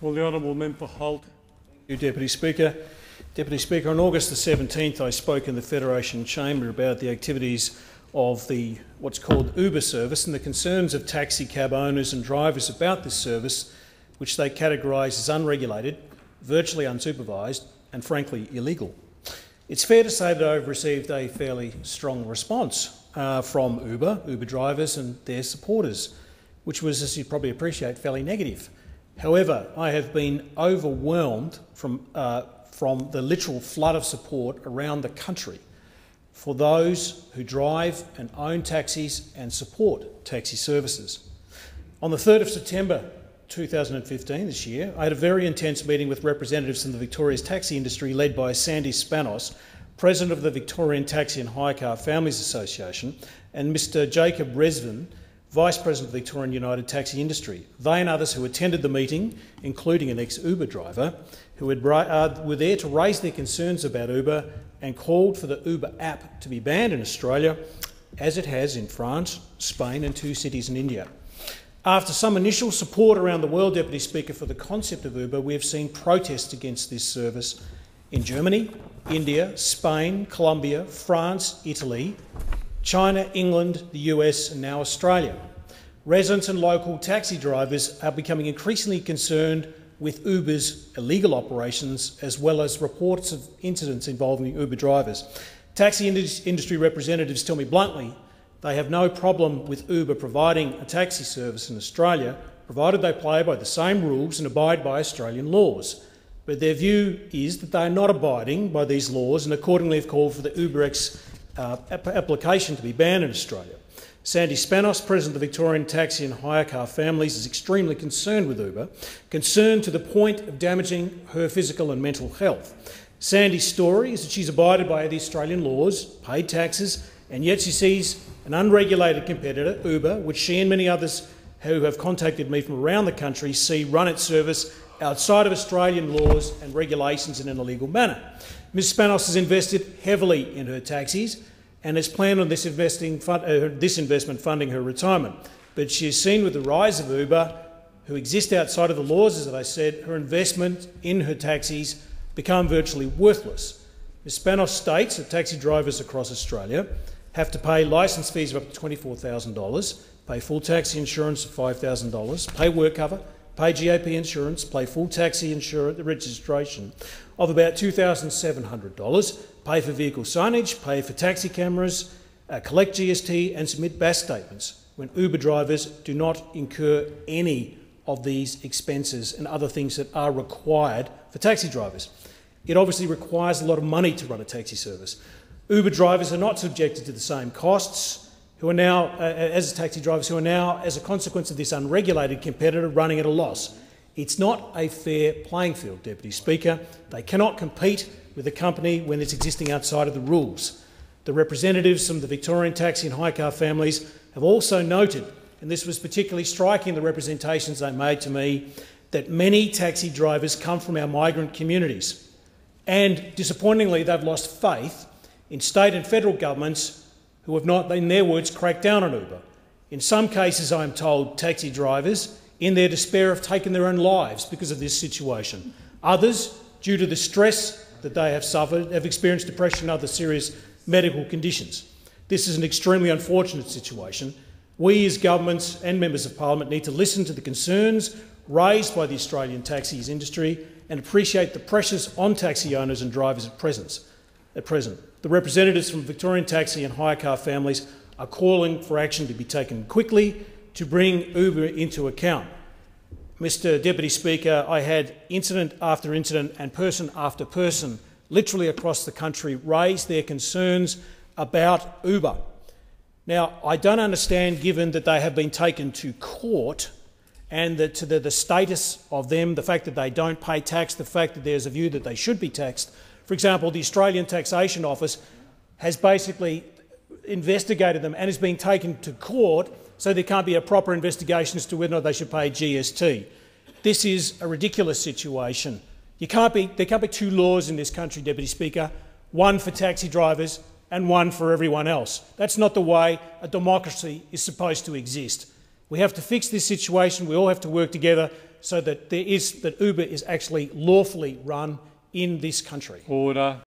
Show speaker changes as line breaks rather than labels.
Will the honourable member Holt?
Thank you, Deputy Speaker. Deputy Speaker, on August the 17th I spoke in the Federation Chamber about the activities of the what's called Uber service and the concerns of taxi cab owners and drivers about this service, which they categorise as unregulated, virtually unsupervised and frankly illegal. It's fair to say that I've received a fairly strong response from Uber drivers and their supporters, which was, as you probably appreciate, fairly negative. However, I have been overwhelmed from the literal flood of support around the country for those who drive and own taxis and support taxi services. On the 3rd of September 2015, this year, I had a very intense meeting with representatives from the Victoria's taxi industry led by Sandy Spanos, President of the Victorian Taxi and Hire Car Families Association, and Mr Jacob Resvin, Vice President of the Victorian United Taxi Industry. They and others who attended the meeting, including an ex-Uber driver, who were there to raise their concerns about Uber and called for the Uber app to be banned in Australia, as it has in France, Spain and 2 cities in India. After some initial support around the world, Deputy Speaker, for the concept of Uber, we have seen protests against this service in Germany, India, Spain, Colombia, France, Italy, China, England, the US and now Australia. Residents and local taxi drivers are becoming increasingly concerned with Uber's illegal operations, as well as reports of incidents involving Uber drivers. Taxi industry representatives tell me bluntly they have no problem with Uber providing a taxi service in Australia, provided they play by the same rules and abide by Australian laws. But their view is that they are not abiding by these laws and accordingly have called for the UberX application to be banned in Australia. Sandy Spanos, President of the Victorian Taxi and Hire Car Families, is extremely concerned with Uber, concerned to the point of damaging her physical and mental health. Sandy's story is that she's abided by the Australian laws, paid taxes, and yet she sees an unregulated competitor, Uber, which she and many others who have contacted me from around the country see run its service outside of Australian laws and regulations in an illegal manner. Ms Spanos has invested heavily in her taxis and has planned on this investment funding her retirement. But she has seen with the rise of Uber, who exist outside of the laws, as I said, her investment in her taxis become virtually worthless. Ms Spanos states that taxi drivers across Australia have to pay licence fees of up to $24,000, pay full taxi insurance of $5,000, pay work cover, pay GAP insurance, pay full taxi insurance registration of about $2,700, pay for vehicle signage, pay for taxi cameras, collect GST and submit BAS statements, when Uber drivers do not incur any of these expenses and other things that are required for taxi drivers. It obviously requires a lot of money to run a taxi service. Uber drivers are not subjected to the same costs who are now, as taxi drivers who are now, as a consequence of this unregulated competitor, running at a loss. It's not a fair playing field, Deputy Speaker. They cannot compete with a company when it's existing outside of the rules. The representatives from the Victorian Taxi and Hire Car Families have also noted, and this was particularly striking in the representations they made to me, that many taxi drivers come from our migrant communities. And disappointingly, they've lost faith in state and federal governments who have not, in their words, cracked down on Uber. In some cases, I am told, taxi drivers, in their despair, have taken their own lives because of this situation. Others, due to the stress that they have suffered, have experienced depression and other serious medical conditions. This is an extremely unfortunate situation. We as governments and members of parliament need to listen to the concerns raised by the Australian taxis industry and appreciate the pressures on taxi owners and drivers at present. The representatives from Victorian Taxi and Hire Car Families are calling for action to be taken quickly to bring Uber into account. Mr Deputy Speaker, I had incident after incident and person after person literally across the country raise their concerns about Uber. Now, I don't understand, given that they have been taken to court and that the status of them, the fact that they don't pay tax, the fact that there's a view that they should be taxed. For example, the Australian Taxation Office has basically investigated them and is being taken to court, so there can't be a proper investigation as to whether or not they should pay GST. This is a ridiculous situation. There can't be 2 laws in this country, Deputy Speaker, one for taxi drivers and one for everyone else. That's not the way a democracy is supposed to exist. We have to fix this situation. We all have to work together so that Uber is actually lawfully run in this country.
Order.